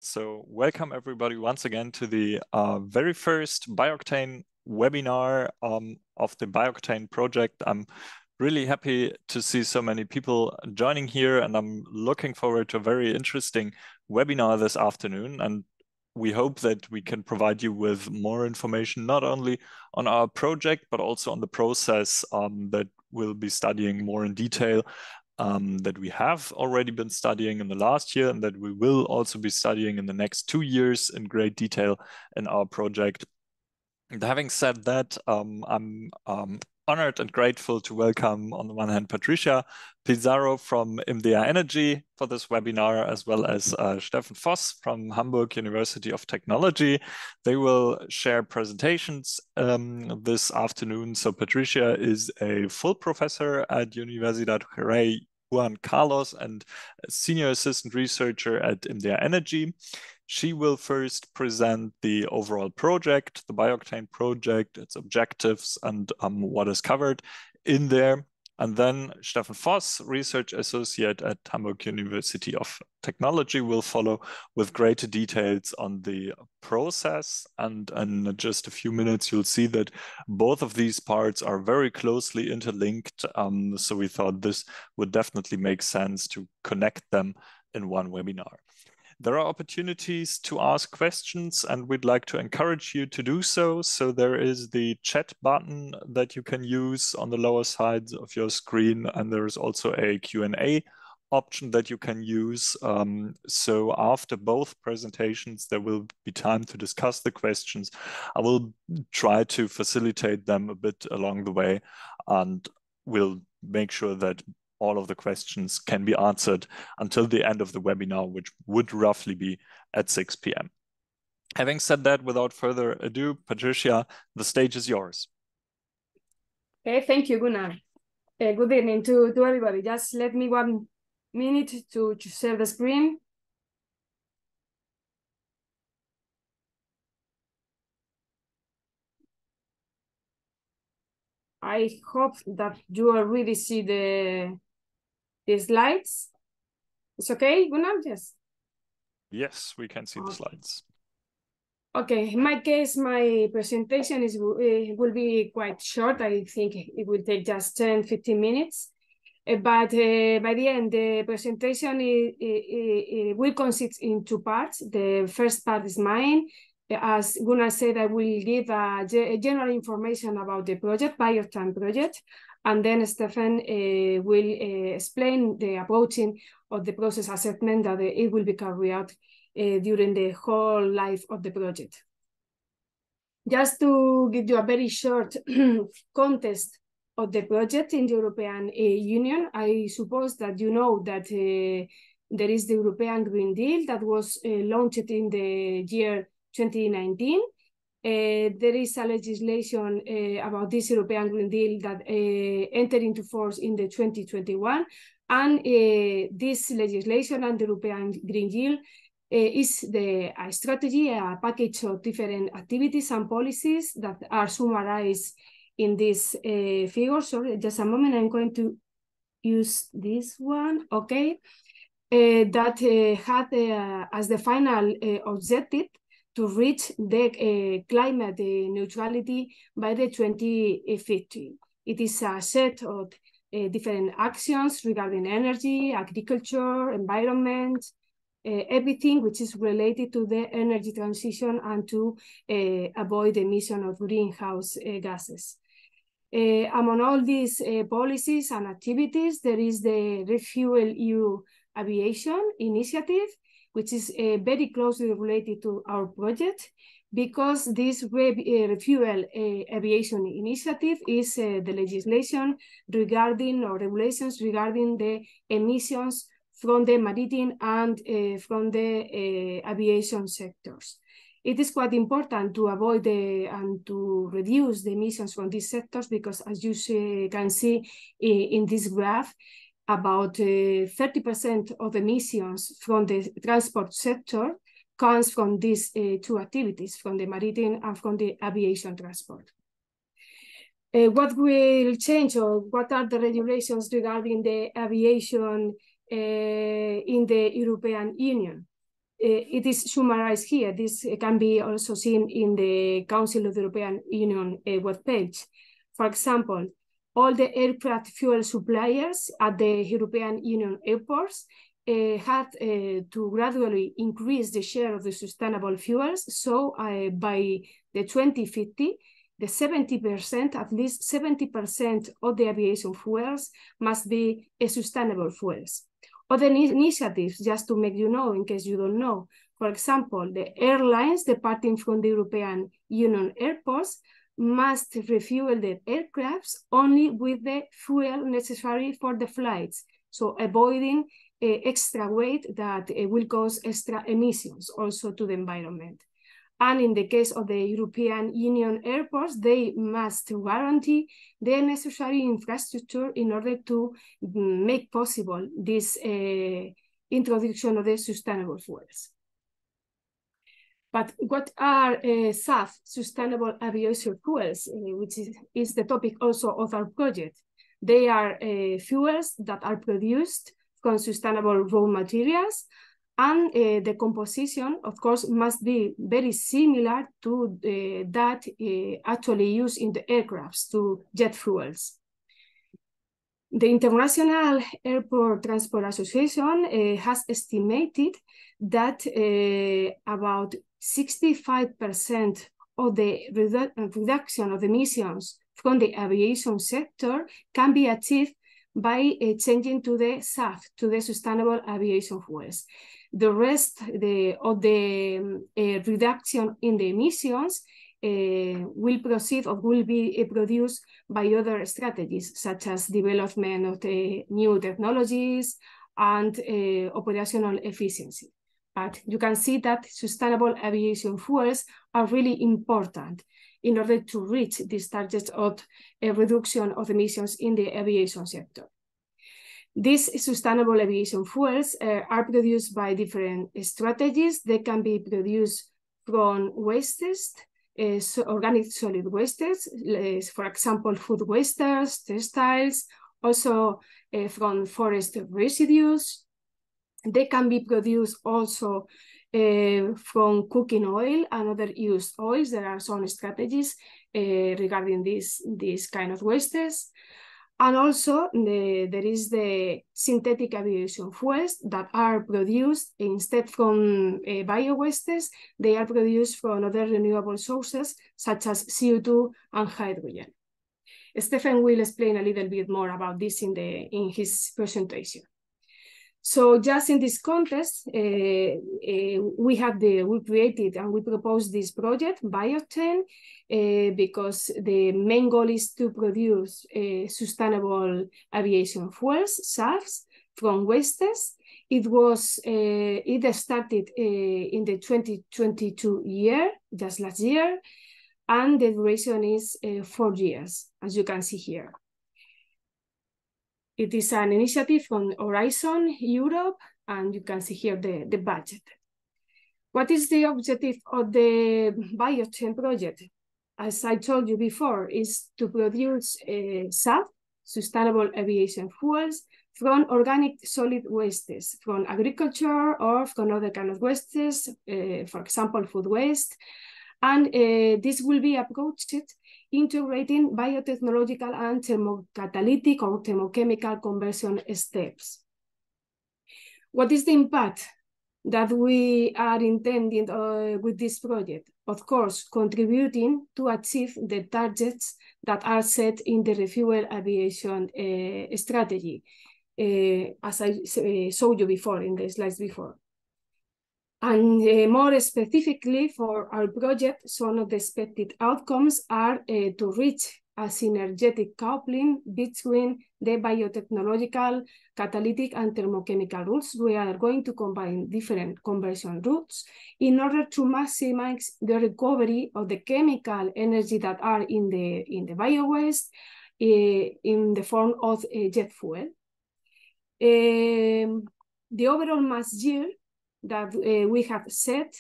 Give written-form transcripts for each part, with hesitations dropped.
So welcome everybody once again to the very first BIOCTANE webinar of the BIOCTANE project. I'm really happy to see so many people joining here, and I'm looking forward to a very interesting webinar this afternoon. And we hope that we can provide you with more information, not only on our project, but also on the process that we'll be studying more in detail. That we have already been studying in the last year and that we will also be studying in the next 2 years in great detail in our project. And having said that, I'm honored and grateful to welcome, on the one hand, Patricia Pizarro from IMDEA Energy for this webinar, as well as Steffen Voß from Hamburg University of Technology. They will share presentations this afternoon. So Patricia is a full professor at Universidad Juan Carlos and a senior assistant researcher at IMDEA Energy. She will first present the overall project, the BIOCTANE project, its objectives, and what is covered in there. And then Steffen Voß, research associate at Hamburg University of Technology, will follow with greater details on the process. And in just a few minutes, you'll see that both of these parts are very closely interlinked. So we thought this would definitely make sense to connect them in one webinar. There are opportunities to ask questions, and we'd like to encourage you to do so. So there is the chat button that you can use on the lower side of your screen, and there is also a Q&A option that you can use. So after both presentations, there will be time to discuss the questions. I will try to facilitate them a bit along the way, and we'll make sure that all of the questions can be answered until the end of the webinar, which would roughly be at 6 p.m. Having said that, without further ado, Patricia, the stage is yours. Okay, thank you, Gunnar. Good evening to everybody. Just let me 1 minute to share the screen. I hope that you already see the slides. It's okay, Gunnar? Yes. Yes, we can see the slides. Okay, in my case, my presentation will be quite short. I think it will take just 10-15 minutes. But by the end, the presentation it will consist in 2 parts. The first part is mine. As Gunnar said, I will give general information about the project, BIOCTANE project, and then Steffen will explain the approaching of the process assessment that it will be carried out during the whole life of the project. Just to give you a very short context of the project in the European Union, I suppose that you know that there is the European Green Deal that was launched in the year 2019. There is a legislation about this European Green Deal that entered into force in the 2021. And this legislation and the European Green Deal is a strategy, a package of different activities and policies that are summarized in this figure. Sorry, just a moment, I'm going to use this one, okay? That had as the final objective to reach the climate neutrality by the 2050. It is a set of different actions regarding energy, agriculture, environment, everything which is related to the energy transition and to avoid the emission of greenhouse gases. Among all these policies and activities, there is the Refuel EU Aviation Initiative, which is very closely related to our project, because this Refuel Aviation Initiative is the legislation regarding, or regulations regarding, the emissions from the maritime and from the aviation sectors. It is quite important to avoid and to reduce the emissions from these sectors, because as you can see in this graph, about 30% of emissions from the transport sector comes from these 2 activities, from the maritime and from the aviation transport. What will change, or what are the regulations regarding the aviation in the European Union? it is summarized here. This can be also seen in the Council of the European Union webpage. For example, all the aircraft fuel suppliers at the European Union airports had to gradually increase the share of the sustainable fuels. So by the 2050, the 70%, at least 70% of the aviation fuels must be sustainable fuels. Other initiatives, just to make you know, in case you don't know, for example, the airlines departing from the European Union airports must refuel their aircrafts only with the fuel necessary for the flights, so avoiding extra weight that will cause extra emissions also to the environment. And in the case of the European Union airports, they must guarantee the necessary infrastructure in order to make possible this introduction of the sustainable fuels. But what are SAF, sustainable aviation fuels, which is the topic also of our project? They are fuels that are produced from sustainable raw materials, and the composition, of course, must be very similar to that actually used in the aircrafts, to jet fuels. The International Airport Transport Association has estimated that about 65% of the reduction of emissions from the aviation sector can be achieved by changing to the SAF, to the sustainable aviation fuels. The rest of the reduction in the emissions will proceed or will be produced by other strategies, such as development of the new technologies and operational efficiency. But you can see that sustainable aviation fuels are really important in order to reach these targets of a reduction of emissions in the aviation sector. These sustainable aviation fuels are produced by different strategies. They can be produced from wastes, organic solid wastes, for example, food wastes, textiles, also from forest residues. They can be produced also from cooking oil and other used oils. There are some strategies regarding these kind of wastes. And also there is the synthetic aviation fuels that are produced instead from bio-wastes. They are produced from other renewable sources such as CO2 and hydrogen. Steffen will explain a little bit more about this in his presentation. So just in this context, we created and we proposed this project, BIOCTANE, because the main goal is to produce sustainable aviation fuels, SAFs, from wastes. It started in the 2022 year, just last year, and the duration is 4 years, as you can see here. It is an initiative from Horizon Europe, and you can see here the budget. What is the objective of the BIOCTANE project? As I told you before, is to produce SAF, sustainable aviation fuels, from organic solid wastes, from agriculture or from other kind of wastes, for example, food waste. And this will be approached integrating biotechnological and thermocatalytic or thermochemical conversion steps. What is the impact that we are intending with this project? Of course, contributing to achieve the targets that are set in the refuel aviation strategy, as I showed you before in the slides before. And more specifically for our project, some of the expected outcomes are to reach a synergetic coupling between the biotechnological, catalytic, and thermochemical routes. We are going to combine different conversion routes in order to maximize the recovery of the chemical energy that are in the bio-waste in the form of jet fuel. The overall mass yield that we have set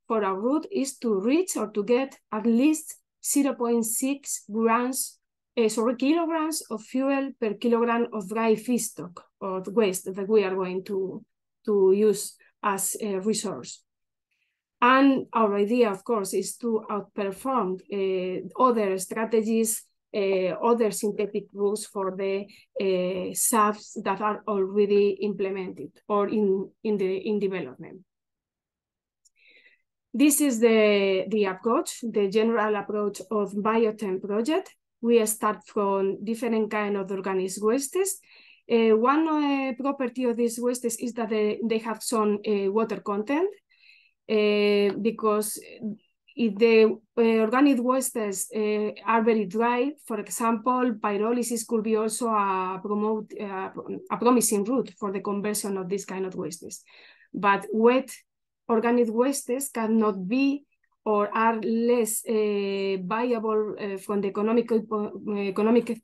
for our route is to reach or to get at least 0.6 kilograms of fuel per kilogram of dry feedstock or waste that we are going to use as a resource. And our idea, of course, is to outperform other strategies, other synthetic rules for the SAFs that are already implemented or in development. This is the approach, the general approach of BIOCTANE project. We start from different kind of organic wastes. One property of these wastes is that they have some water content, because if the organic wastes are very dry, for example, pyrolysis could be also a promising route for the conversion of this kind of wastes. But wet organic wastes cannot be or are less viable from the economic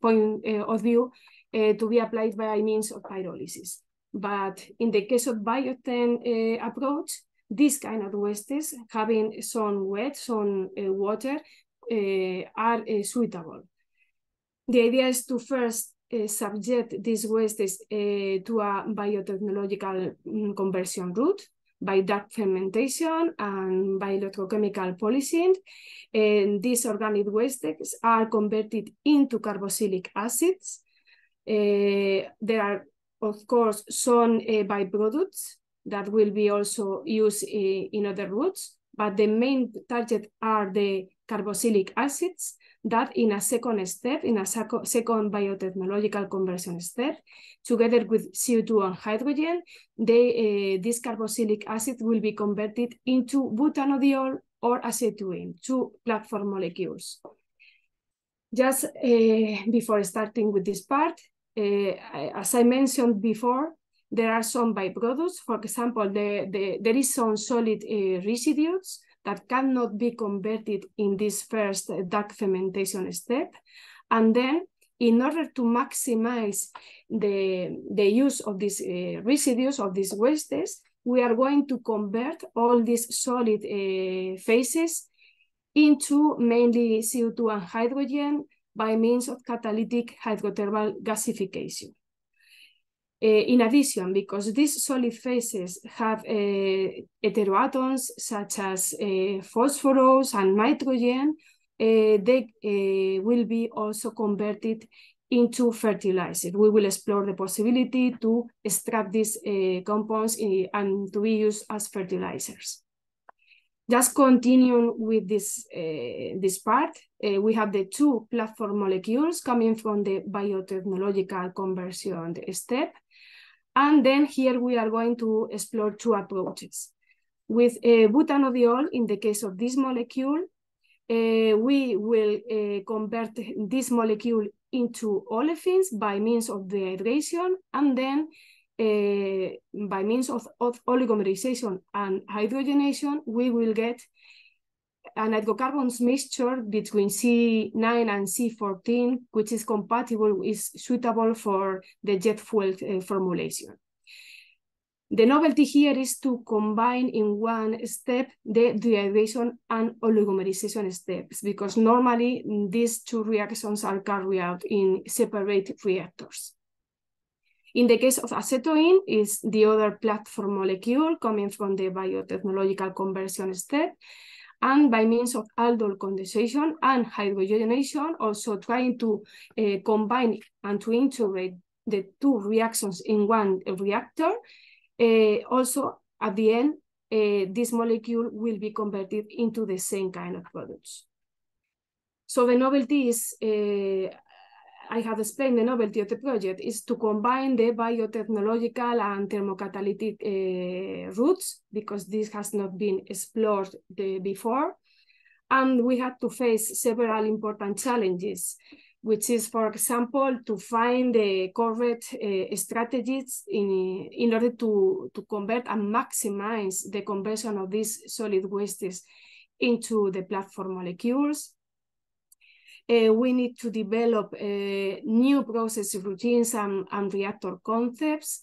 point of view to be applied by means of pyrolysis. But in the case of BIOCTANE approach, these kind of wastes, having some wet, some water, are suitable. The idea is to first subject these wastes to a biotechnological conversion route by dark fermentation and by electrochemical polishing. And these organic wastes are converted into carboxylic acids. There are, of course, some byproducts that will be also used in other routes, but the main target are the carboxylic acids that in a second step, in a second biotechnological conversion step, together with CO2 and hydrogen, this carboxylic acid will be converted into butanediol or acetylene, two platform molecules. Just before starting with this part, as I mentioned before, there are some byproducts. For example, there is some solid residues that cannot be converted in this first dark fermentation step. And then in order to maximize the use of these residues, of these wastes, we are going to convert all these solid phases into mainly CO2 and hydrogen by means of catalytic hydrothermal gasification. In addition, because these solid phases have heteroatoms such as phosphorus and nitrogen, they will be also converted into fertilizer. We will explore the possibility to extract these compounds and to be used as fertilizers. Just continuing with this part, we have the two platform molecules coming from the biotechnological conversion step. And then here we are going to explore two approaches. With butanediol, in the case of this molecule, we will convert this molecule into olefins by means of dehydration, and then by means of oligomerization and hydrogenation, we will get an hydrocarbons mixture between C9 and C14, which is compatible, is suitable for the jet fuel formulation. The novelty here is to combine in one step the dehydration and oligomerization steps, because normally these two reactions are carried out in separate reactors. In the case of acetylene, is the other platform molecule coming from the biotechnological conversion step, and by means of aldol condensation and hydrogenation, also trying to combine and to integrate the two reactions in one reactor. Also, at the end, this molecule will be converted into the same kind of products. So the novelty is, I have explained the novelty of the project is to combine the biotechnological and thermocatalytic routes, because this has not been explored before. And we had to face several important challenges, which is, for example, to find the correct strategies in order to convert and maximize the conversion of these solid wastes into the platform molecules. We need to develop new process routines and reactor concepts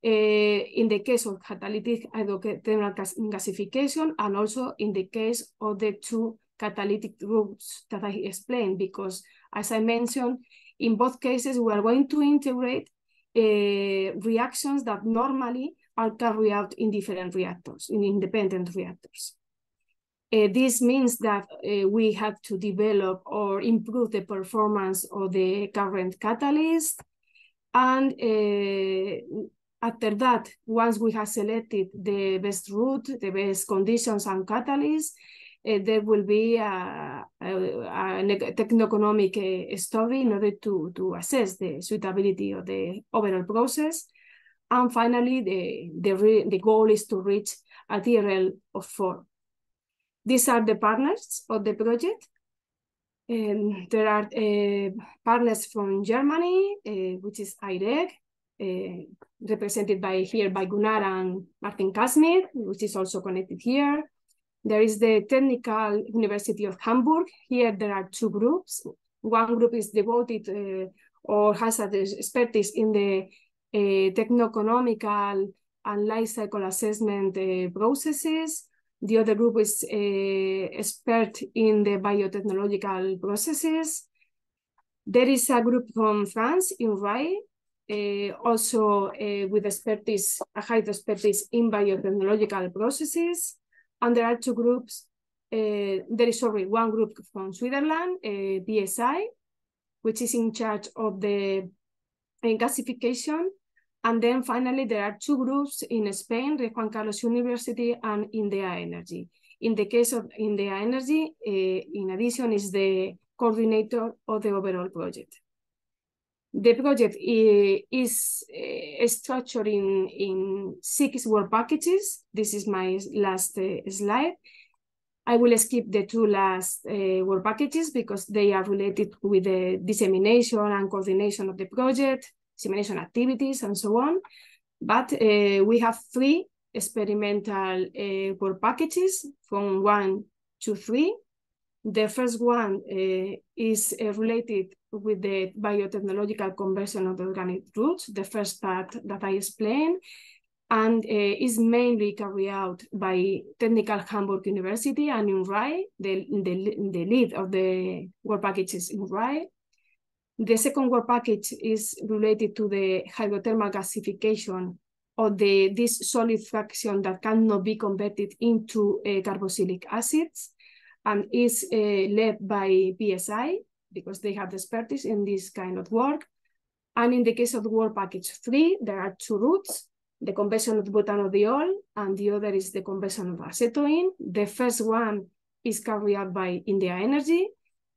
in the case of catalytic hydrothermal gasification, and also in the case of the two catalytic routes that I explained, because as I mentioned, in both cases, we are going to integrate reactions that normally are carried out in different reactors, in independent reactors. This means that we have to develop or improve the performance of the current catalyst. And after that, once we have selected the best route, the best conditions and catalyst, there will be a techno-economic study in order to assess the suitability of the overall process. And finally, the goal is to reach a TRL of 4. These are the partners of the project. There are partners from Germany, which is IMDEA, represented by Gunnar and Martin Kasmir, which is also connected here. There is the Technical University of Hamburg. Here there are 2 groups. One group is devoted or has expertise in the techno-economical and life cycle assessment processes. The other group is expert in the biotechnological processes. There is a group from France, IMDEA, also with expertise, a high expertise in biotechnological processes. And there are 2 groups. There is already one group from Switzerland, BSI, which is in charge of the gasification. And then finally, there are 2 groups in Spain, Juan Carlos University and IMDEA Energy. In the case of IMDEA Energy, in addition, is the coordinator of the overall project. The project is structured in 6 work packages. This is my last slide. I will skip the 2 last work packages because they are related with the dissemination and coordination of the project, dissemination activities, and so on. But we have 3 experimental work packages from 1 to 3. The first one is related with the biotechnological conversion of the organic roots, the first part that I explained, and is mainly carried out by Technical Hamburg University and IMDEA. The lead of the work package is IMDEA. The second work package is related to the hydrothermal gasification of this solid fraction that cannot be converted into carboxylic acids, and is led by BSI because they have the expertise in this kind of work. And in the case of the work package 3, there are 2 routes, the conversion of butanediol, and the other is the conversion of acetylene. The first one is carried out by IMDEA Energy.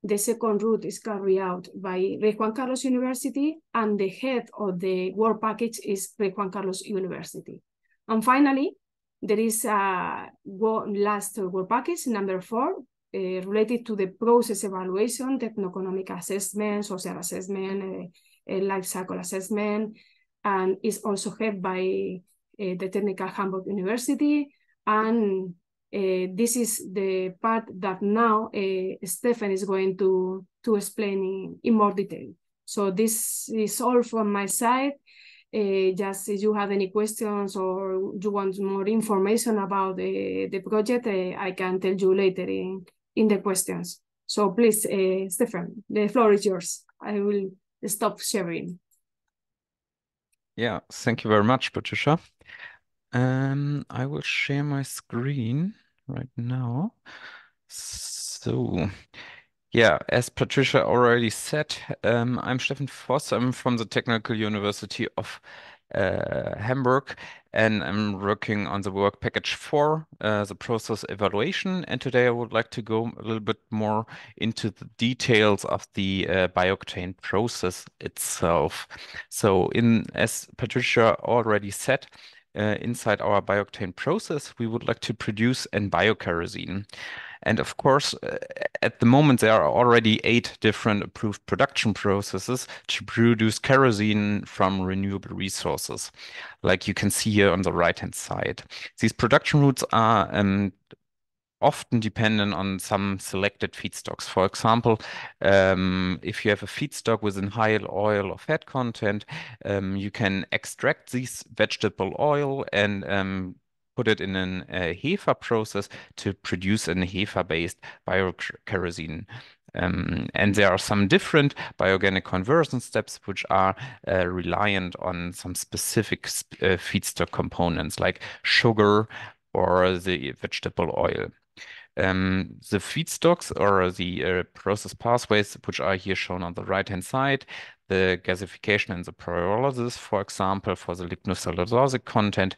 The second route is carried out by Juan Carlos University, and the head of the work package is Juan Carlos University. And finally, there is a last work package, number 4, related to the process evaluation, techno-economic assessment, social assessment, life cycle assessment, and is also head by the Technical Hamburg University. And this is the part that now Steffen is going to explain in more detail. So this is all from my side. Just if you have any questions or you want more information about the project, I can tell you later in the questions. So please, Steffen, the floor is yours. I will stop sharing. Yeah, thank you very much, Patricia. I will share my screen right now. So, yeah, as Patricia already said, I'm Steffen Voß. I'm from the Technical University of Hamburg, and I'm working on the work package 4, the process evaluation. And today I would like to go a little bit more into the details of the BIOCTANE process itself. So, as Patricia already said, inside our BIOCTANE process, we would like to produce an biokerosene. And of course, at the moment, there are already 8 different approved production processes to produce kerosene from renewable resources, like you can see here on the right-hand side. These production routes are often dependent on some selected feedstocks. For example, if you have a feedstock with a high oil or fat content, you can extract this vegetable oil and put it in a HEFA process to produce a HEFA-based biokerosene. And there are some different bioorganic conversion steps which are reliant on some specific feedstock components like sugar or the vegetable oil. The feedstocks or the process pathways, which are here shown on the right-hand side, the gasification and the pyrolysis, for example, for the lignocellulosic content,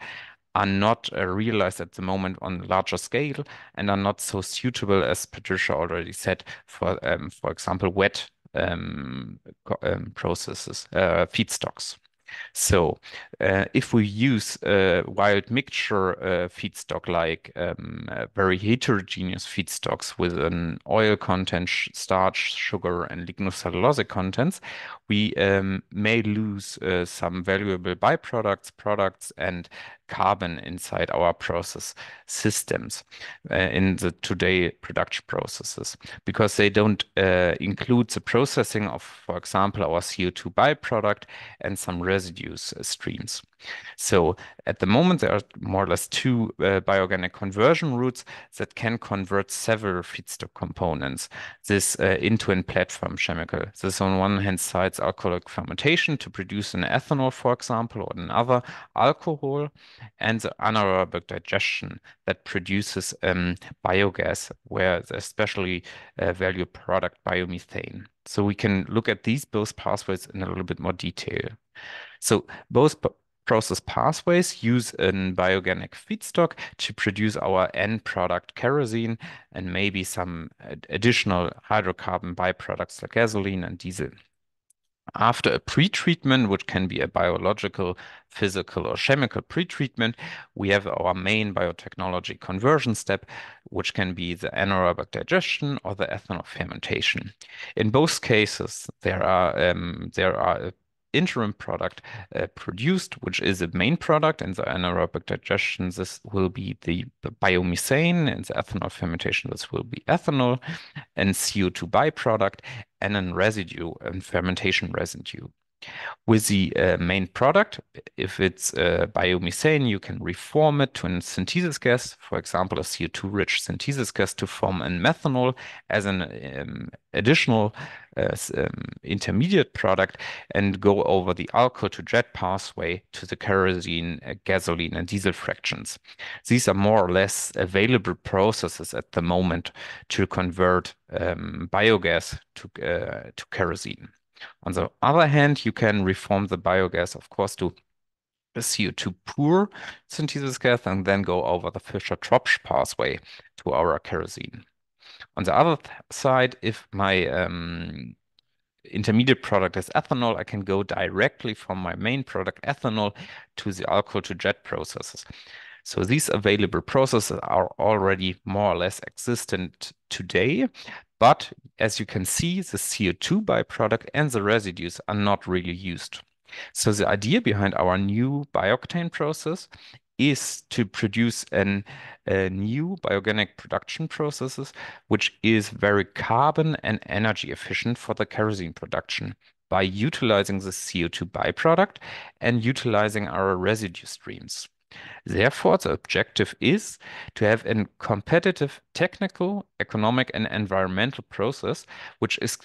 are not realized at the moment on a larger scale and are not so suitable, as Patricia already said, for example, wet processes, feedstocks. So if we use wild mixture feedstock like very heterogeneous feedstocks with an oil content, starch, sugar, and lignocellulosic contents, we may lose some valuable byproducts, products, and carbon inside our process systems in the today production processes, because they don't include the processing of, for example, our CO2 byproduct and some residues streams. So at the moment, there are more or less two bioorganic conversion routes that can convert several feedstock components this into a platform chemical. This on one hand side is alcoholic fermentation to produce an ethanol, for example, or another alcohol, and the anaerobic digestion that produces biogas, where the especially valued product biomethane. So we can look at these both pathways in a little bit more detail. So both process pathways use a bioorganic feedstock to produce our end product kerosene and maybe some additional hydrocarbon byproducts like gasoline and diesel. After a pretreatment, which can be a biological, physical, or chemical pretreatment, we have our main biotechnology conversion step, which can be the anaerobic digestion or the ethanol fermentation. In both cases, there are interim product produced, which is a main product. In the anaerobic digestion, this will be the biomethane. In the ethanol fermentation, this will be ethanol and CO2 byproduct and a residue, and fermentation residue. With the main product, if it's biomethane, you can reform it to a synthesis gas, for example, a CO2-rich synthesis gas to form an methanol as an additional intermediate product and go over the alcohol to jet pathway to the kerosene, gasoline, and diesel fractions. These are more or less available processes at the moment to convert biogas to kerosene. On the other hand, you can reform the biogas, of course, to a CO2 pure synthesis gas and then go over the Fischer-Tropsch pathway to our kerosene. On the other side, if my intermediate product is ethanol, I can go directly from my main product, ethanol, to the alcohol to jet processes. So these available processes are already more or less existent today, but as you can see, the CO2 byproduct and the residues are not really used. So the idea behind our new BIOCTANE process is to produce a new bioorganic production processes, which is very carbon and energy efficient for the kerosene production by utilizing the CO2 byproduct and utilizing our residue streams. Therefore, the objective is to have a competitive technical, economic, and environmental process, which is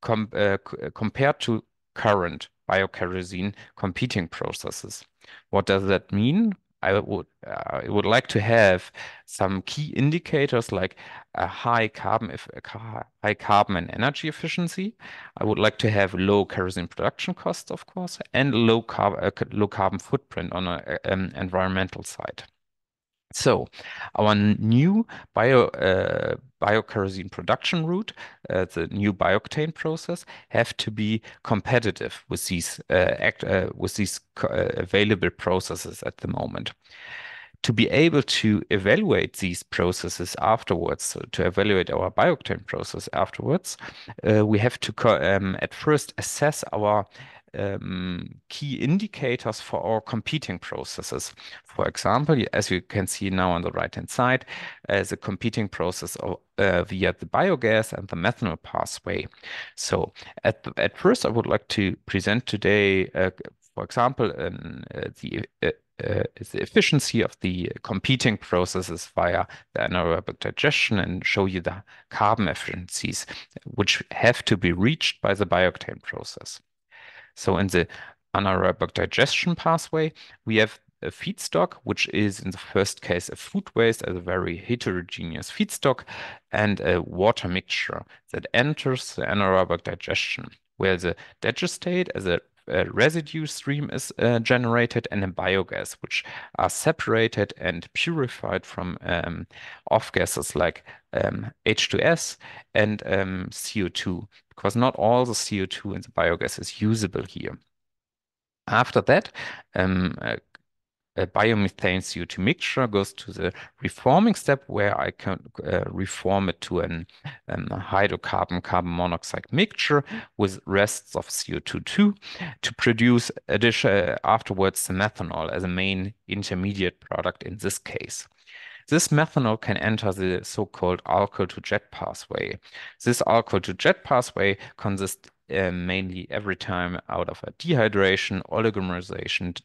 compared to current biokerosene competing processes. What does that mean? I would like to have some key indicators like a high carbon and energy efficiency. I would like to have low kerosene production costs, of course, and low carbon footprint on an environmental side. So our new biokerosene production route, the new BIOCTANE process, have to be competitive with these available processes at the moment. To be able to evaluate these processes afterwards, so to evaluate our BIOCTANE process afterwards, we have to at first assess our key indicators for our competing processes. For example, as you can see now on the right-hand side, the competing process via the biogas and the methanol pathway. So at first, I would like to present today, for example, the efficiency of the competing processes via the anaerobic digestion and show you the carbon efficiencies which have to be reached by the BIOCTANE process. So in the anaerobic digestion pathway, we have a feedstock, which is in the first case a food waste as a very heterogeneous feedstock, and a water mixture that enters the anaerobic digestion, where the digestate as a residue stream is generated, and a biogas, which are separated and purified from off gases like H2S and CO2, because not all the CO2 in the biogas is usable here. After that, a biomethane CO2 mixture goes to the reforming step, where I can reform it to an hydrocarbon carbon monoxide mixture with rests of CO2 to produce afterwards the methanol as a main intermediate product in this case. This methanol can enter the so-called alcohol-to-jet pathway. This alcohol-to-jet pathway consists mainly every time out of a dehydration, oligomerization,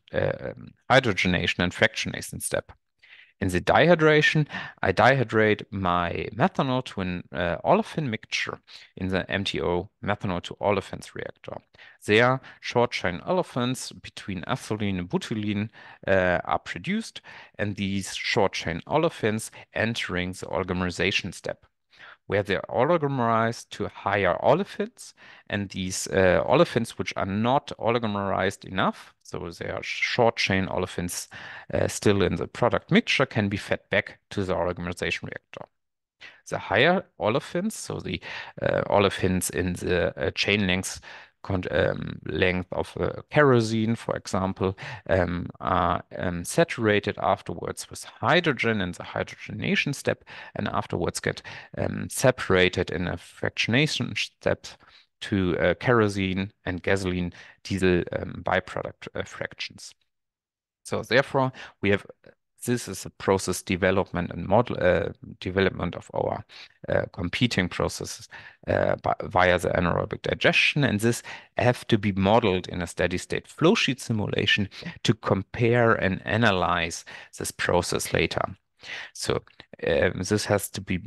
hydrogenation, and fractionation step. In the dehydration, I dehydrate my methanol to an olefin mixture in the MTO methanol to olefins reactor. There, short-chain olefins between ethylene and butylene are produced, and these short-chain olefins entering the oligomerization step, where they are oligomerized to higher olefins, and these olefins which are not oligomerized enough, so they are short-chain olefins still in the product mixture, can be fed back to the oligomerization reactor. The higher olefins, so the olefins in the chain length of kerosene, for example, are saturated afterwards with hydrogen in the hydrogenation step, and afterwards get separated in a fractionation step to kerosene and gasoline diesel byproduct fractions. So therefore, this is a process development and model development of our competing processes via the anaerobic digestion, and this have to be modeled in a steady state flow sheet simulation to compare and analyze this process later. So this has to be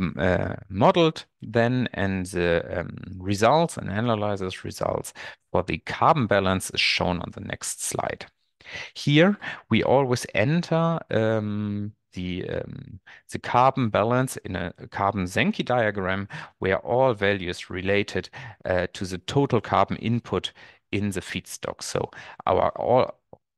modeled then, and the results and analysis results for the carbon balance is shown on the next slide. Here we always enter the carbon balance in a carbon Sankey diagram, where all values related to the total carbon input in the feedstock. So all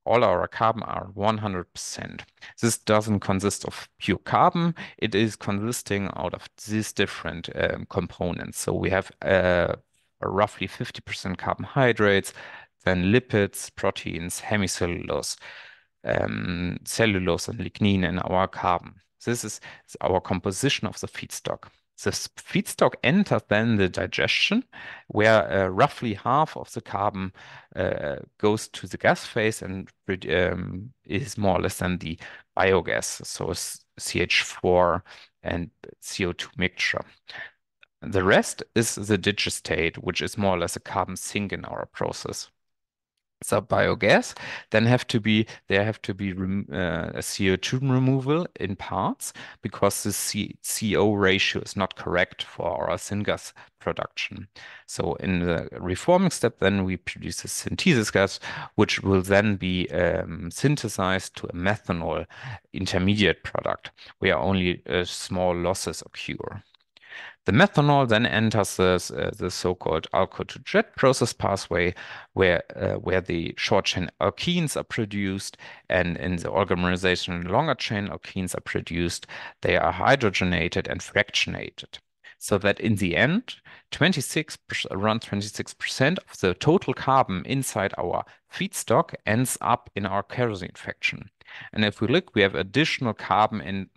our carbon are 100%. This doesn't consist of pure carbon. It is consisting out of these different components. So we have roughly 50% carbohydrates, then lipids, proteins, hemicellulose, cellulose, and lignin in our carbon. This is our composition of the feedstock. This feedstock enters then the digestion, where roughly half of the carbon goes to the gas phase and is more or less than the biogas, so CH4 and CO2 mixture. The rest is the digestate, which is more or less a carbon sink in our process. So biogas then there have to be a CO2 removal in parts, because the CO ratio is not correct for our syngas production. So in the reforming step, then we produce a synthesis gas, which will then be synthesized to a methanol intermediate product, where only small losses occur. The methanol then enters the so-called alcohol-to-jet process pathway, where the short-chain alkenes are produced, and in the oligomerization, longer-chain alkenes are produced. They are hydrogenated and fractionated, so that in the end, around 26% of the total carbon inside our feedstock ends up in our kerosene fraction. And if we look, we have additional carbon in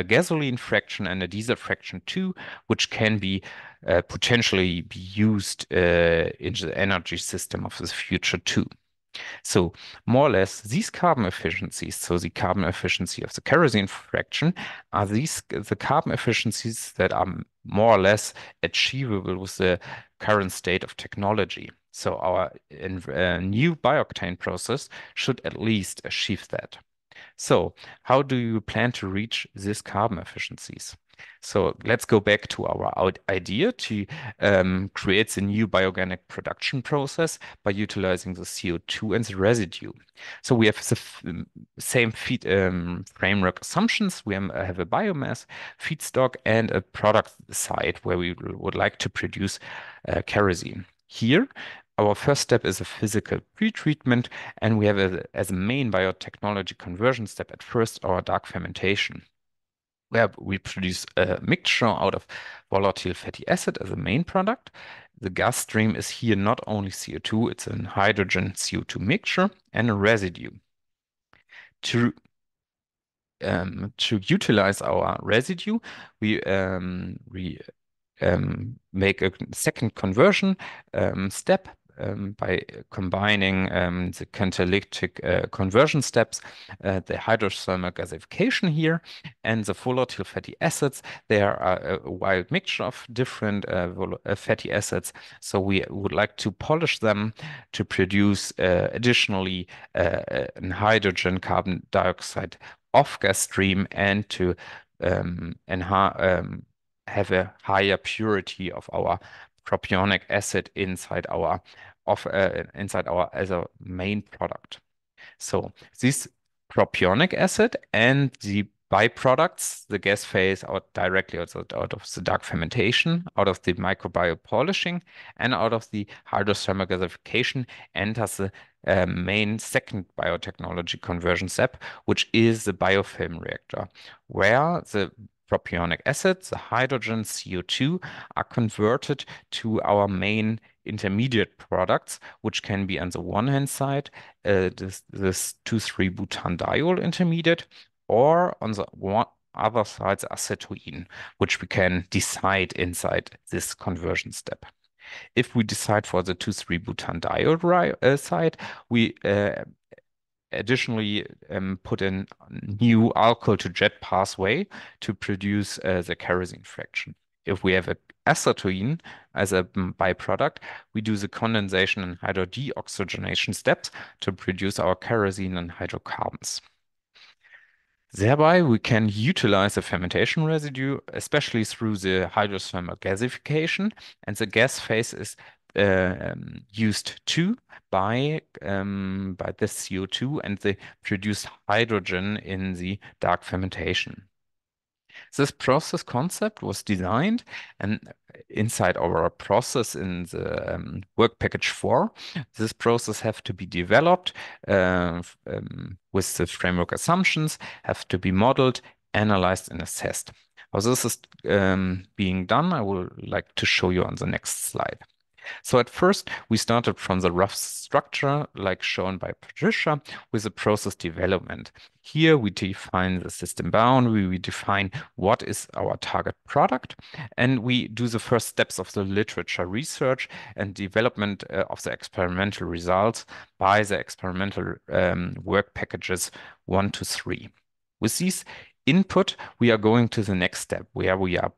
gasoline fraction and a diesel fraction too, which can be potentially be used in the energy system of the future too. So more or less, these carbon efficiencies, so the carbon efficiency of the kerosene fraction, are the carbon efficiencies that are more or less achievable with the current state of technology. So our new BIOCTANE process should at least achieve that. So how do you plan to reach these carbon efficiencies? So let's go back to our idea to create the new bioorganic production process by utilizing the CO2 and the residue. So we have the same framework assumptions. We have a biomass, feedstock, and a product side where we would like to produce kerosene. Here, our first step is a physical pretreatment, and we have as a main biotechnology conversion step at first our dark fermentation, where we produce a mixture out of volatile fatty acid as a main product. The gas stream is here not only CO2, it's a hydrogen CO2 mixture and a residue. To utilize our residue, we make a second conversion step by combining the catalytic conversion steps, the hydrothermal gasification here, and the volatile fatty acids. They are a wild mixture of different fatty acids. So we would like to polish them to produce additionally an hydrogen carbon dioxide off gas stream and to have a higher purity of our propionic acid inside our as a main product. So this propionic acid and the byproducts, the gas phase, out directly out of the dark fermentation, out of the microbial polishing, and out of the hydrothermal gasification, enters the main second biotechnology conversion step, which is the biofilm reactor, where the propionic acid, the hydrogen, CO2, are converted to our main intermediate products, which can be on the one hand side, this 2,3-butanediol intermediate, or on the other side, the acetoin, which we can decide inside this conversion step. If we decide for the 2,3-butanediol side, we additionally put in new alcohol to jet pathway to produce the kerosene fraction. If we have an acetoin as a byproduct, we do the condensation and hydrodeoxygenation steps to produce our kerosene and hydrocarbons. Thereby, we can utilize the fermentation residue, especially through the hydrothermal gasification, and the gas phase is used too by the CO2 and the produced hydrogen in the dark fermentation. This process concept was designed and inside our process in the work package 4, this process have to be developed with the framework assumptions, have to be modeled, analyzed, and assessed. How this is being done, I would like to show you on the next slide. So at first, we started from the rough structure, like shown by Patricia, with the process development. Here we define the system boundary, we define what is our target product, and we do the first steps of the literature research and development of the experimental results by the experimental work packages 1 to 3. With these input, we are going to the next step where we are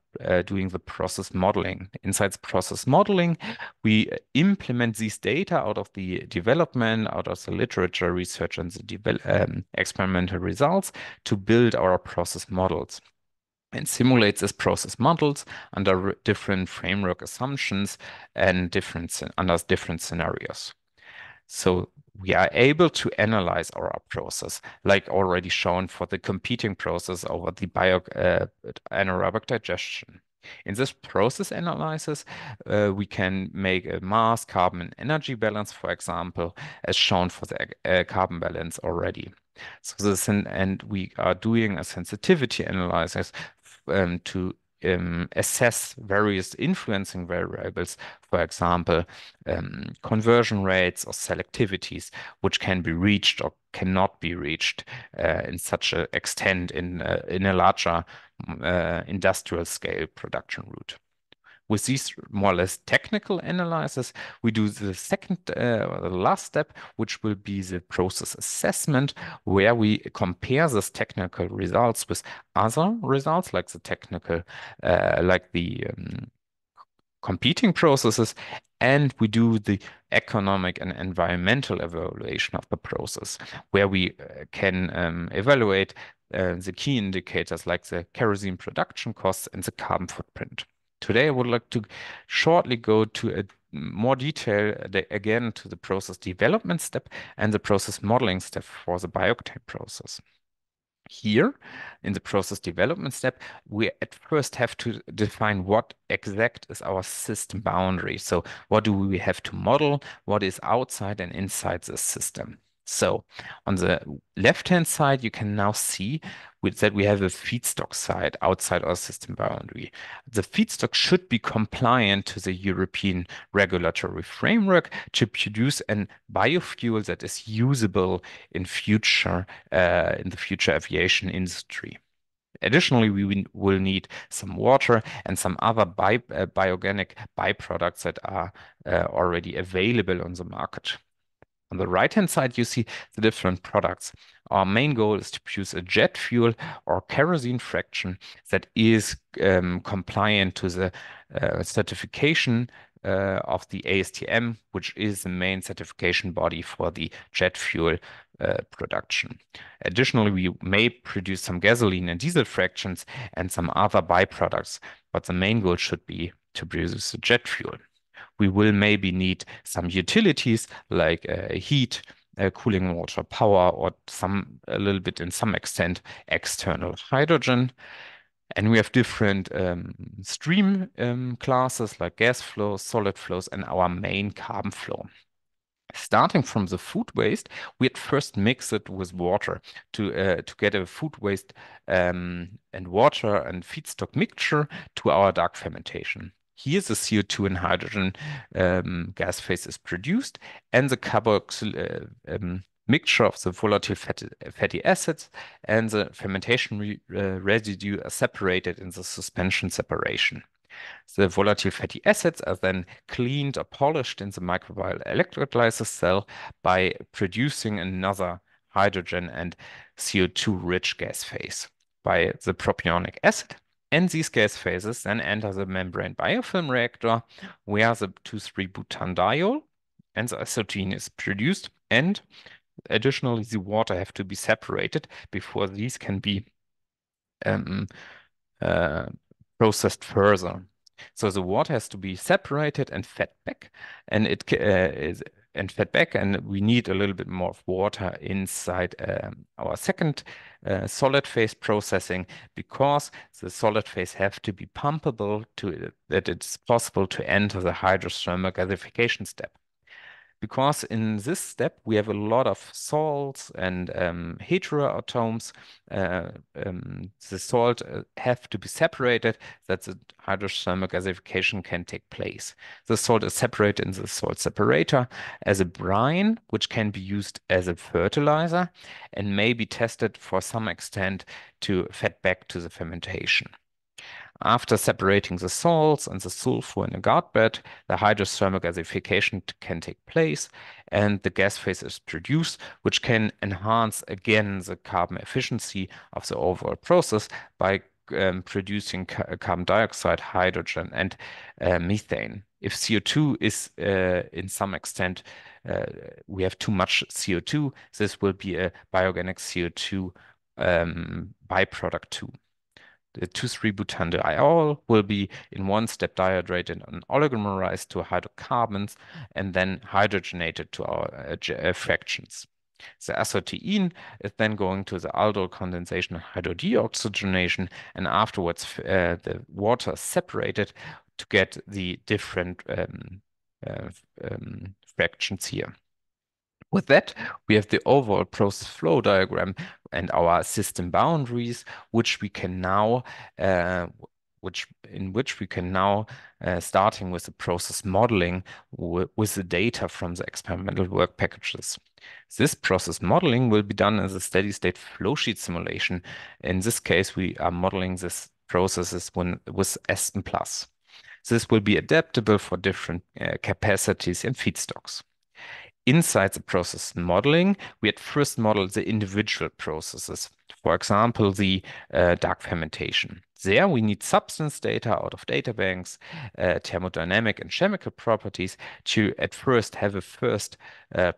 doing the process modeling. Inside the process modeling, we implement these data out of the development, out of the literature research and the experimental results to build our process models and simulate these process models under different framework assumptions and under different scenarios. So we are able to analyze our process, like already shown for the competing process over the anaerobic digestion. In this process analysis, we can make a mass, carbon, and energy balance, for example, as shown for the carbon balance already. So and we are doing a sensitivity analysis to assess various influencing variables, for example, conversion rates or selectivities, which can be reached or cannot be reached in such an extent in a larger industrial scale production route. With these more or less technical analysis, we do the second, the last step, which will be the process assessment, where we compare these technical results with other results, like the technical, like the competing processes, and we do the economic and environmental evaluation of the process, where we can evaluate the key indicators like the kerosene production costs and the carbon footprint. Today, I would like to shortly go to a more detail again to the process development step and the process modeling step for the BIOCTANE process. Here, in the process development step, we at first have to define what exact is our system boundary. So what do we have to model? What is outside and inside the system? So on the left-hand side, you can now see that we have a feedstock side outside our system boundary. The feedstock should be compliant to the European regulatory framework to produce a biofuel that is usable in the future aviation industry. Additionally, we will need some water and some other biogenic byproducts that are already available on the market. On the right-hand side, you see the different products. Our main goal is to produce a jet fuel or kerosene fraction that is compliant to the certification of the ASTM, which is the main certification body for the jet fuel production. Additionally, we may produce some gasoline and diesel fractions and some other byproducts, but the main goal should be to produce a jet fuel. We will maybe need some utilities like heat, cooling water, power, or a little bit in some extent external hydrogen. And we have different stream classes like gas flows, solid flows, and our main carbon flow. Starting from the food waste, we at first mix it with water to get a food waste and water and feedstock mixture to our dark fermentation. Here, the CO2 and hydrogen gas phase is produced, and the carboxyl mixture of the volatile fatty acids and the fermentation residue are separated in the suspension separation. The volatile fatty acids are then cleaned or polished in the microbial electrolysis cell by producing another hydrogen and CO2-rich gas phase by the propionic acid. And these gas phases then enter the membrane biofilm reactor, where the 2,3-butanediol and the acetylene is produced. And additionally, the water have to be separated before these can be processed further. So the water has to be separated and fed back, and and we need a little bit more of water inside our second solid phase processing, because the solid phase have to be pumpable that it's possible to enter the hydrothermal gasification step. Because in this step, we have a lot of salts and heteroatoms. The salt have to be separated that the hydrothermal gasification can take place. The salt is separated in the salt separator as a brine, which can be used as a fertilizer and may be tested for some extent to fed back to the fermentation. After separating the salts and the sulfur in a guard bed, the hydrothermal gasification can take place and the gas phase is produced, which can enhance again the carbon efficiency of the overall process by producing carbon dioxide, hydrogen, and methane. If CO2 is in some extent, we have too much CO2, this will be a biogenic CO2 byproduct too. The 2,3-butanediol will be in one step dehydrated and oligomerized to hydrocarbons and then hydrogenated to our fractions. The acetylene is then going to the aldol condensation and hydrodeoxygenation, and afterwards the water is separated to get the different fractions here. With that, we have the overall process flow diagram and our system boundaries, which we can now, starting with the process modeling with the data from the experimental work packages. This process modeling will be done as a steady-state flowsheet simulation. In this case, we are modeling this processes with Aston Plus. This will be adaptable for different capacities and feedstocks. Inside the process modeling, we at first model the individual processes for example, the dark fermentation. There we need substance data out of data banks, thermodynamic and chemical properties to at first have a first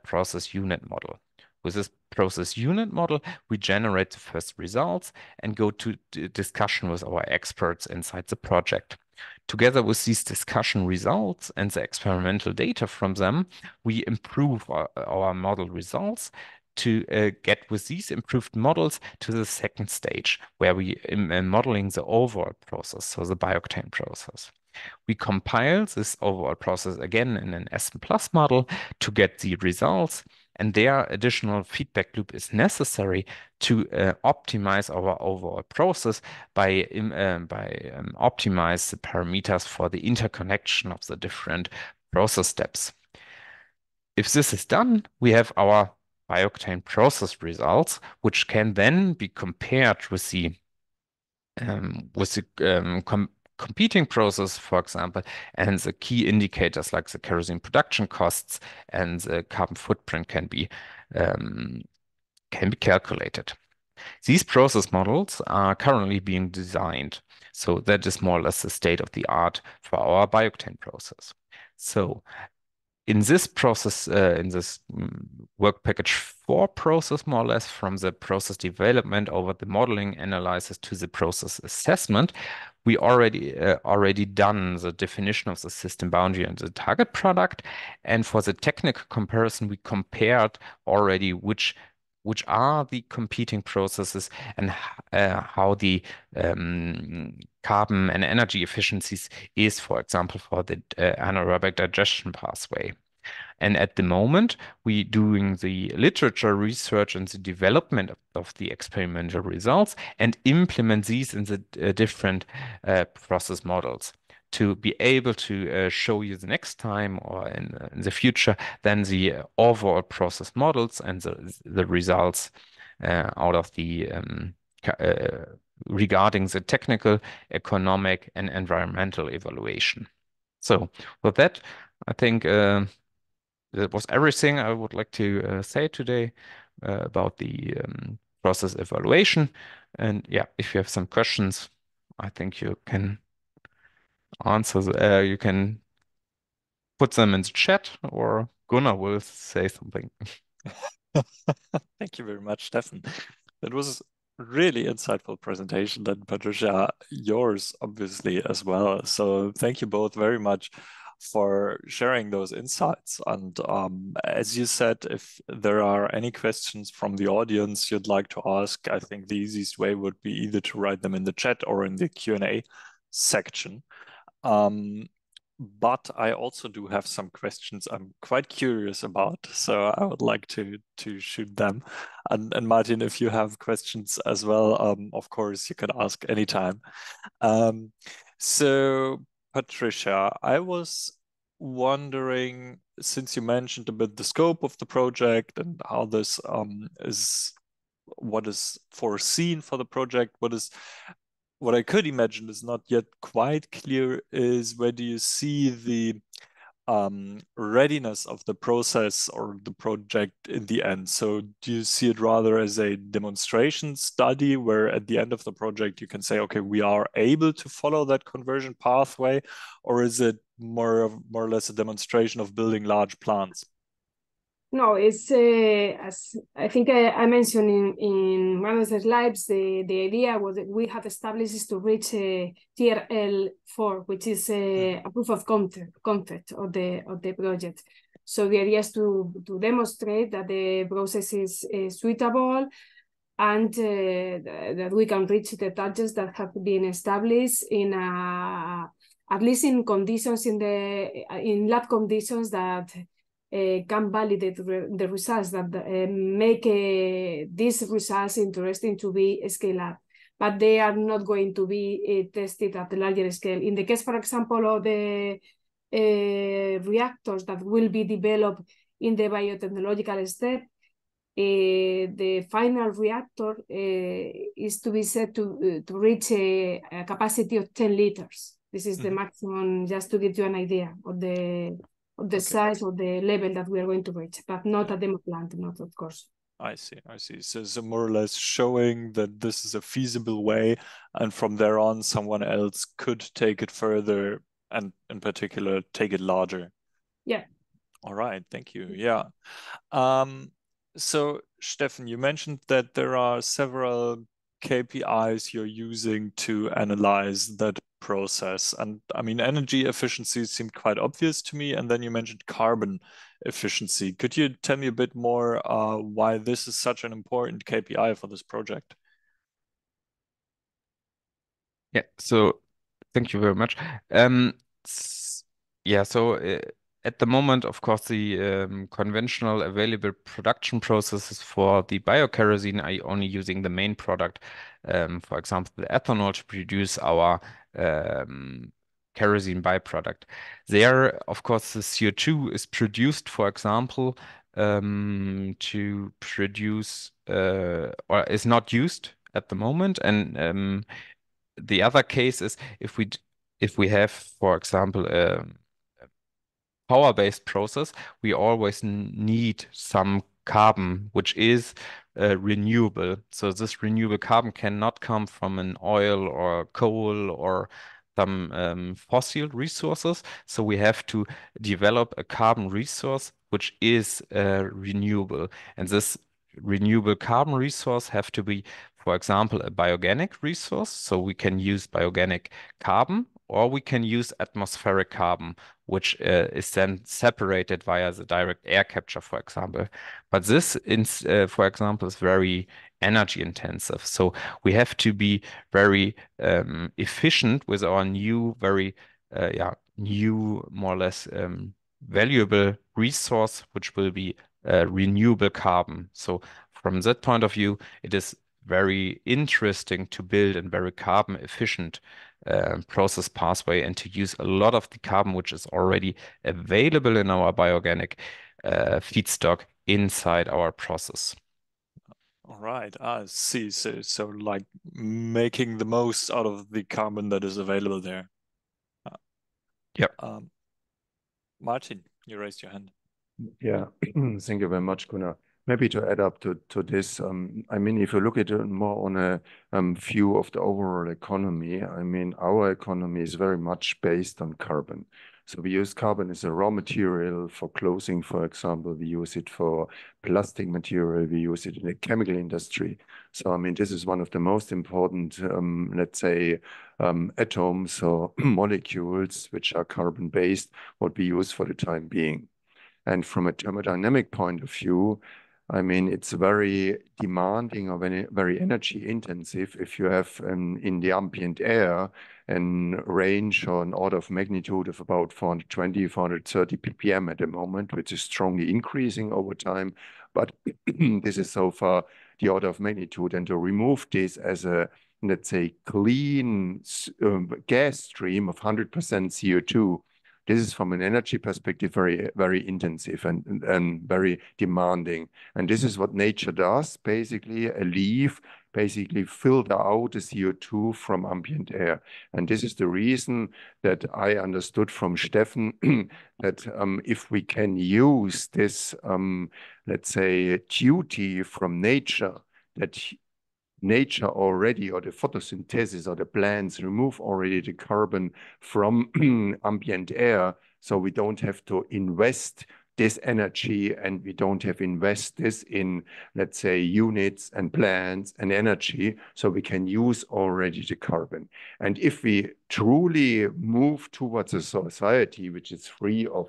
process unit model. With this process unit model, we generate the first results and go to discussion with our experts inside the project. Together with these discussion results and the experimental data from them, we improve our model results to get with these improved models to the second stage, where we are modeling the overall process, so the BIOCTANE process. We compile this overall process again in an SM+ model to get the results, and their additional feedback loop is necessary to optimize our overall process by optimize the parameters for the interconnection of the different process steps. If this is done, we have our BIOCTANE process results, which can then be compared with the competing process, for example, and the key indicators like the kerosene production costs and the carbon footprint can be calculated. These process models are currently being designed, so that is more or less the state of the art for our BIOCTANE process. So in this process, in this work package 4 process, more or less, from the process development over the modeling analysis to the process assessment, we already done the definition of the system boundary and the target product. And for the technical comparison, we compared already which are the competing processes and how the carbon and energy efficiencies is, for example, for the anaerobic digestion pathway. And at the moment, we're doing the literature research and the development of the experimental results and implement these in the different process models to be able to show you the next time or in the future, then the overall process models and the results out of the regarding the technical, economic, and environmental evaluation. So with that, I think that was everything I would like to say today about the process evaluation. And yeah, if you have some questions, I think you can answer. You can put them in the chat, or Gunnar will say something. Thank you very much, Steffen. That was a really insightful presentation, and Patricia, yours obviously as well. So thank you both very much for sharing those insights. And as you said, if there are any questions from the audience you'd like to ask, I think the easiest way would be either to write them in the chat or in the Q&A section. But I also do have some questions I'm quite curious about, so I would like to shoot them. And Martin, if you have questions as well, of course you can ask anytime. So Patricia, I was wondering, since you mentioned a bit the scope of the project and how this what is foreseen for the project, what I could imagine is not yet quite clear is where do you see the readiness of the process or the project in the end? So do you see it rather as a demonstration study where at the end of the project you can say, okay, we are able to follow that conversion pathway, or is it more or less a demonstration of building large plants? No, it's as I think I mentioned in one of the slides, the idea was that we have established is to reach TRL4, which is a proof of concept of the project. So the idea is to demonstrate that the process is suitable and that we can reach the targets that have been established in at least in conditions in lab conditions that can validate the results that make these results interesting to be scaled up, but they are not going to be tested at a larger scale. In the case, for example, of the reactors that will be developed in the biotechnological step, the final reactor is to be set to reach a capacity of 10 liters. This is the maximum, just to give you an idea of the size or the level that we are going to reach, but not a demo plant, not of course. I see, I see. So more or less showing that this is a feasible way, and from there on, someone else could take it further, and in particular, take it larger. Yeah. All right, thank you. Yeah. So Steffen, you mentioned that there are several KPIs you're using to analyze that process. And I mean, energy efficiency seemed quite obvious to me. And then you mentioned carbon efficiency. Could you tell me a bit more why this is such an important KPI for this project? Yeah, so thank you very much. Yeah, so at the moment, of course, the conventional available production processes for the biokerosene are only using the main product, for example, the ethanol to produce our kerosene byproduct. There, of course, the CO2 is produced, for example, to produce or is not used at the moment, and the other case is if we have, for example, a power-based process, we always need some carbon, which is renewable. So this renewable carbon cannot come from an oil or coal or some fossil resources. So we have to develop a carbon resource which is renewable. And this renewable carbon resource have to be, for example, a biogenic resource. So we can use biogenic carbon, or we can use atmospheric carbon, which is then separated via the direct air capture, for example. But this, for example, is very energy intensive. So we have to be very efficient with our new, new, more or less valuable resource, which will be renewable carbon. So from that point of view, it is very interesting to build a very carbon efficient process pathway and to use a lot of the carbon which is already available in our biogenic feedstock inside our process. All right, I see. So like making the most out of the carbon that is available there. Yeah. Martin, you raised your hand. Yeah, thank you very much, Gunnar. Maybe to add up to this, I mean, if you look at it more on a view of the overall economy, I mean, our economy is very much based on carbon. So we use carbon as a raw material for clothing, for example. We use it for plastic material. We use it in the chemical industry. So, I mean, this is one of the most important, let's say, atoms or molecules which are carbon-based, what we use for the time being. And from a thermodynamic point of view, I mean, it's very demanding or very energy intensive if you have in the ambient air a range or an order of magnitude of about 420, 430 ppm at the moment, which is strongly increasing over time. But this is so far the order of magnitude. And to remove this as a, let's say, clean gas stream of 100% CO2, this is from an energy perspective very, very intensive and very demanding. And this is what nature does, basically. A leaf basically filter out the CO2 from ambient air. And this is the reason that I understood from Steffen that if we can use this, let's say, duty from nature, that nature already, or the photosynthesis or the plants remove already the carbon from ambient air, so we don't have to invest this energy and we don't have to invest this in, let's say, units and plants and energy, so we can use already the carbon. And if we truly move towards a society which is free of,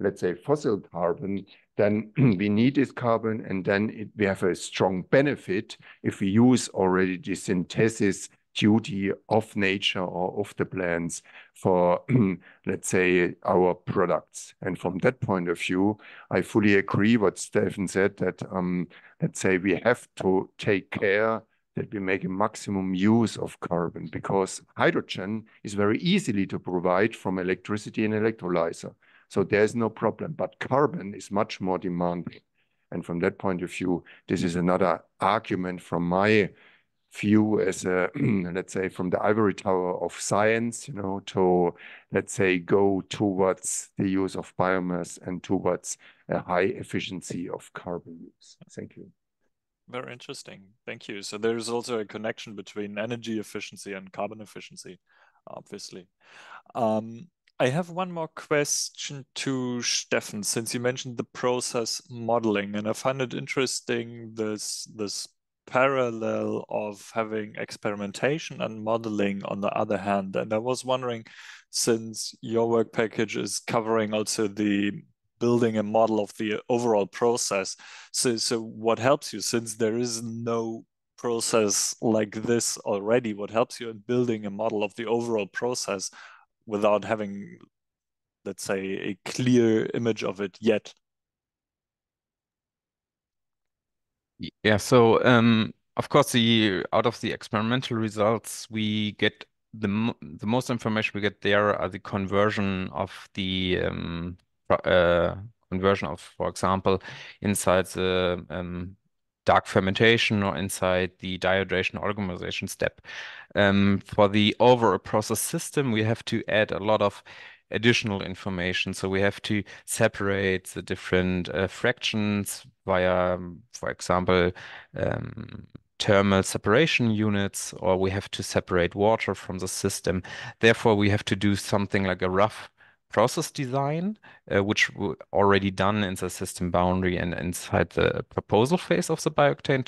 let's say, fossil carbon, then we need this carbon, and then we have a strong benefit if we use already the synthesis duty of nature or of the plants for, let's say, our products. And from that point of view, I fully agree what Steffen said, that, let's say, we have to take care that we make a maximum use of carbon, because hydrogen is very easily to provide from electricity and electrolyzer. So there's no problem, but carbon is much more demanding. And from that point of view, this is another argument from my view as a, let's say, from the ivory tower of science, you know, to, let's say, go towards the use of biomass and towards a high efficiency of carbon use. Thank you. Very interesting. Thank you. So there's also a connection between energy efficiency and carbon efficiency, obviously. I have one more question to Steffen, since you mentioned the process modeling, and I find it interesting this parallel of having experimentation and modeling on the other hand. And I was wondering, since your work package is covering also the building a model of the overall process, so what helps you, since there is no process like this already, what helps you in building a model of the overall process without having, let's say, a clear image of it yet? Yeah, so of course, out of the experimental results, we get the most information we get there are the conversion of conversion of, for example, inside the dark fermentation or inside the dehydration organization step. For the overall process system, we have to add a lot of additional information. So we have to separate the different fractions via, for example, thermal separation units, or we have to separate water from the system. Therefore, we have to do something like a rough process design, which we already done in the system boundary and inside the proposal phase of the BIOCTANE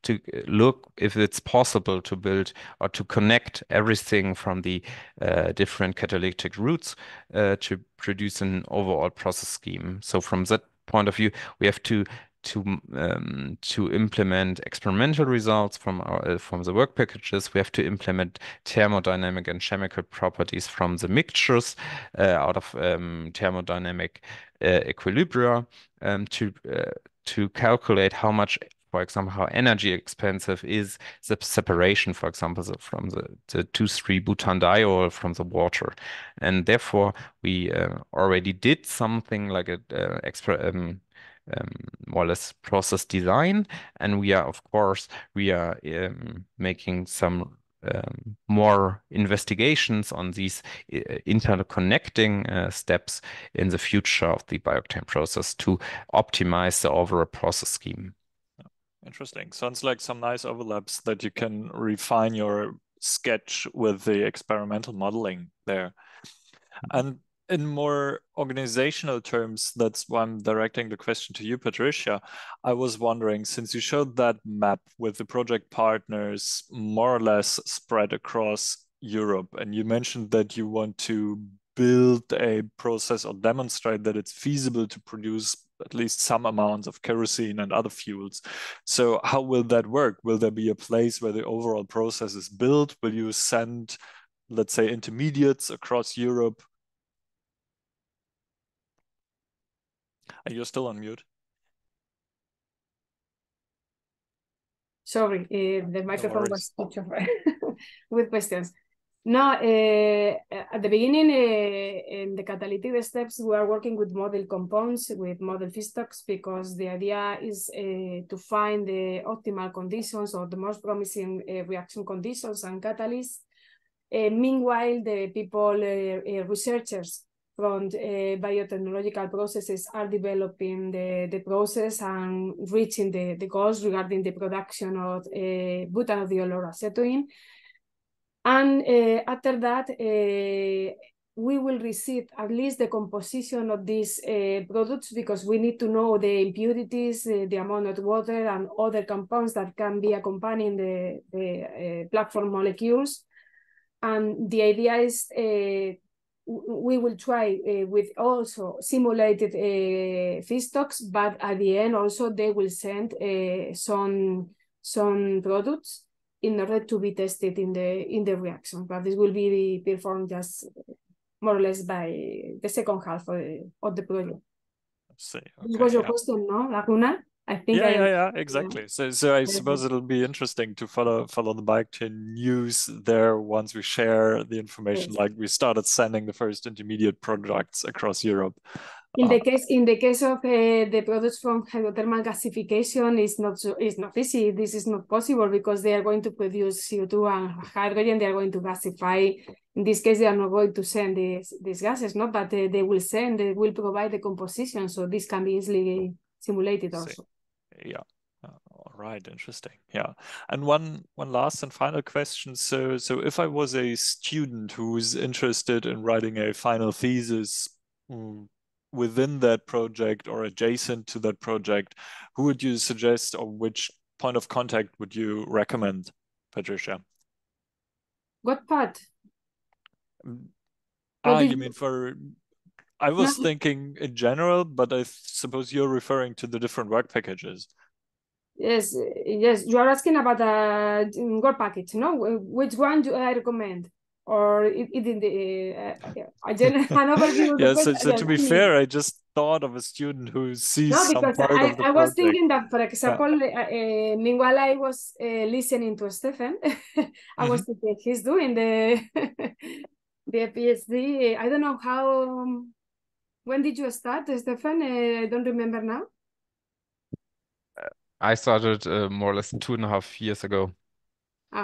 to look if it's possible to build or to connect everything from the different catalytic routes to produce an overall process scheme. So from that point of view, we have to implement experimental results from the work packages. We have to implement thermodynamic and chemical properties from the mixtures out of thermodynamic equilibria to calculate how much, for example, how energy expensive is the separation, for example, from the 2,3-butanediol from the water. And therefore, we already did something like a more or less process design, and we are, of course, making some more investigations on these interconnecting steps in the future of the BIOCTANE process to optimize the overall process scheme. Interesting. Sounds like some nice overlaps that you can refine your sketch with the experimental modeling there. And in more organizational terms, that's why I'm directing the question to you, Patricia. I was wondering, since you showed that map with the project partners more or less spread across Europe, and you mentioned that you want to build a process or demonstrate that it's feasible to produce at least some amounts of kerosene and other fuels. So how will that work? Will there be a place where the overall process is built? Will you send, let's say, intermediates across Europe? Are you still on mute? Sorry, the microphone was switched off with questions. No, at the beginning, in the catalytic steps, we are working with model compounds, with model feedstocks, because the idea is to find the optimal conditions or the most promising reaction conditions and catalysts. Meanwhile, the people, researchers from biotechnological processes are developing the process and reaching the goals regarding the production of butanediol or acetylene. And after that, we will receive at least the composition of these products, because we need to know the impurities, the amount of water and other compounds that can be accompanying the platform molecules. And the idea is we will try with also simulated feedstocks, but at the end also they will send some products in order to be tested in the reaction. But this will be performed just more or less by the second half of the project. See, okay, this was your question, no, Laguna? I think yeah, exactly. So I suppose it'll be interesting to follow the BIOCTANE news there once we share the information, like we started sending the first intermediate products across Europe. In the case of the products from hydrothermal gasification, it's not easy. This is not possible because they are going to produce CO2 and hydrogen. They are going to gasify. In this case, they are not going to send these gases, no, but they will provide the composition. So this can be easily simulated also. Yeah. All Right, interesting. Yeah. And one last and final question. So if I was a student who's interested in writing a final thesis within that project or adjacent to that project, who would you suggest or which point of contact would you recommend, Patricia? What part? You mean I was thinking in general, but I suppose you're referring to the different work packages. Yes, you are asking about a work package, no? Which one do I recommend? Or it in the an overview of the Yeah, question? so to be fair, I just thought of a student who sees No, some because part of the I was project. thinking that, for example, meanwhile I was listening to Steffen, I was thinking he's doing the the PhD. I don't know how. When did you start, Steffen? I don't remember now. I started more or less 2.5 years ago.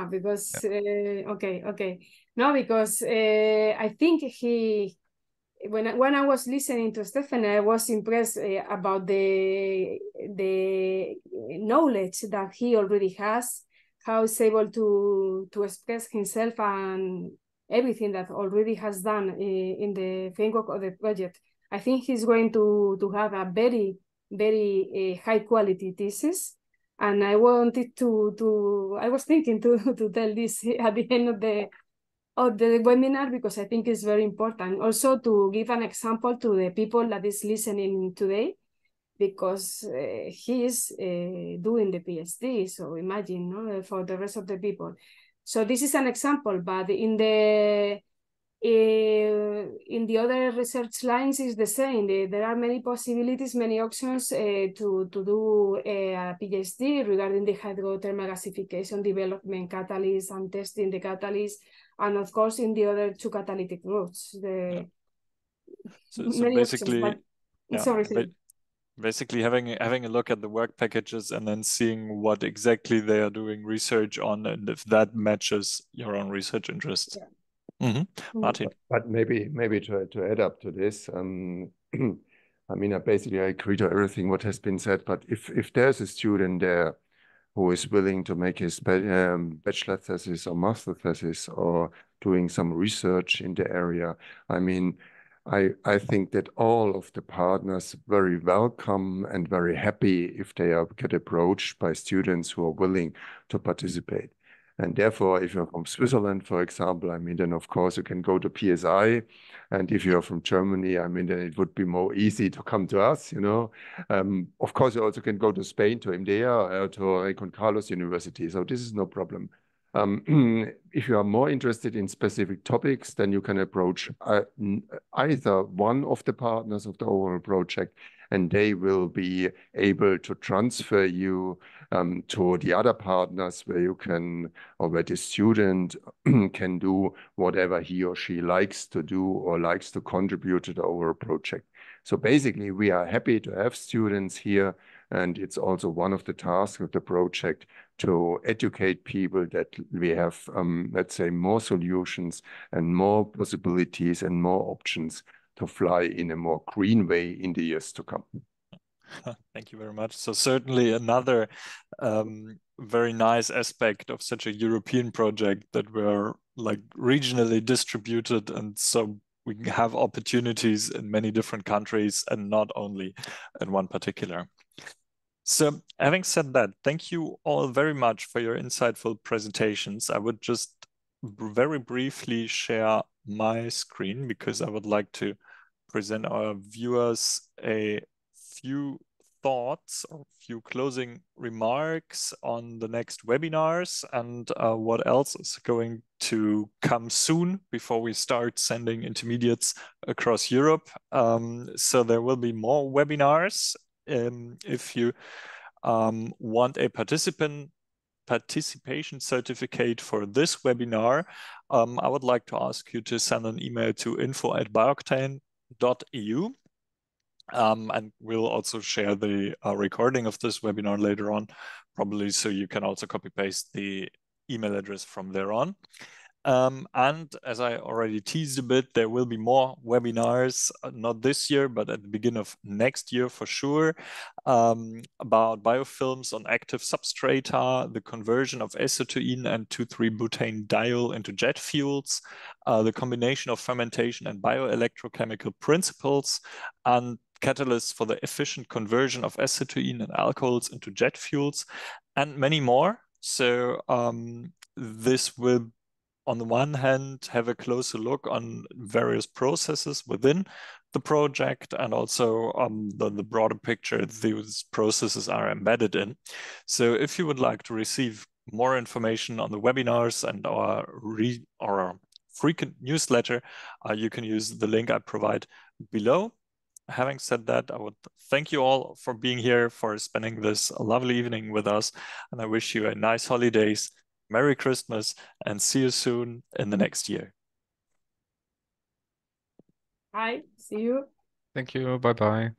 Because okay. No, because I think when I was listening to Steffen, I was impressed about the knowledge that he already has, how he's able to express himself and everything that already has done in the framework of the project. I think he's going to have a very high quality thesis. And I wanted I was thinking to tell this at the end of the webinar, because I think it's very important. Also to give an example to the people that is listening today, because he is doing the PhD. So imagine, no, for the rest of the people. So this is an example, but in the other research lines is the same. There are many possibilities, many options to do a PhD regarding the hydrothermal gasification development, catalyst and testing the catalyst, and of course in the other two catalytic routes. So many basically, options, but, sorry. Basically having a look at the work packages and then seeing what exactly they are doing research on, and if that matches your own research interests. Yeah. Martin. But maybe to add up to this, I mean, basically I agree to everything what has been said, but if there's a student there who is willing to make his bachelor thesis or master thesis or doing some research in the area, I mean, I think that all of the partners very welcome and very happy if they get approached by students who are willing to participate. And therefore, if you're from Switzerland, for example, I mean, then of course you can go to PSI. And if you're from Germany, I mean, then it would be more easy to come to us, you know. Of course, you also can go to Spain, to IMDEA, to Rey Carlos University. So this is no problem. If you are more interested in specific topics, then you can approach either one of the partners of the overall project, and they will be able to transfer you to the other partners where you can, or where the student can do whatever he or she likes to do or likes to contribute to the overall project. So basically, we are happy to have students here, and it's also one of the tasks of the project to educate people that we have, let's say, more solutions and more possibilities and more options to fly in a more green way in the years to come. Thank you very much. So certainly another very nice aspect of such a European project, that we're like regionally distributed, and so we have opportunities in many different countries and not only in one particular. So having said that, thank you all very much for your insightful presentations. I would just very briefly share my screen, because I would like to present our viewers a few thoughts or few closing remarks on the next webinars and what else is going to come soon before we start sending intermediates across Europe. So there will be more webinars. If you want a participation certificate for this webinar, I would like to ask you to send an email to info@bioctane.eu. And we'll also share the recording of this webinar later on, probably, so you can also copy paste the email address from there on. And as I already teased a bit, there will be more webinars, not this year, but at the beginning of next year for sure, about biofilms on active substrata, the conversion of acetylene and 2,3-butanediol into jet fuels, the combination of fermentation and bioelectrochemical principles, and catalysts for the efficient conversion of acetylene and alcohols into jet fuels, and many more. So this will, on the one hand, have a closer look on various processes within the project, and also the broader picture these processes are embedded in. So if you would like to receive more information on the webinars and our frequent newsletter, you can use the link I provide below. Having said that, I would thank you all for being here, for spending this lovely evening with us, and I wish you a nice holidays, Merry Christmas, and see you soon in the next year. Bye, see you. Thank you. Bye-bye.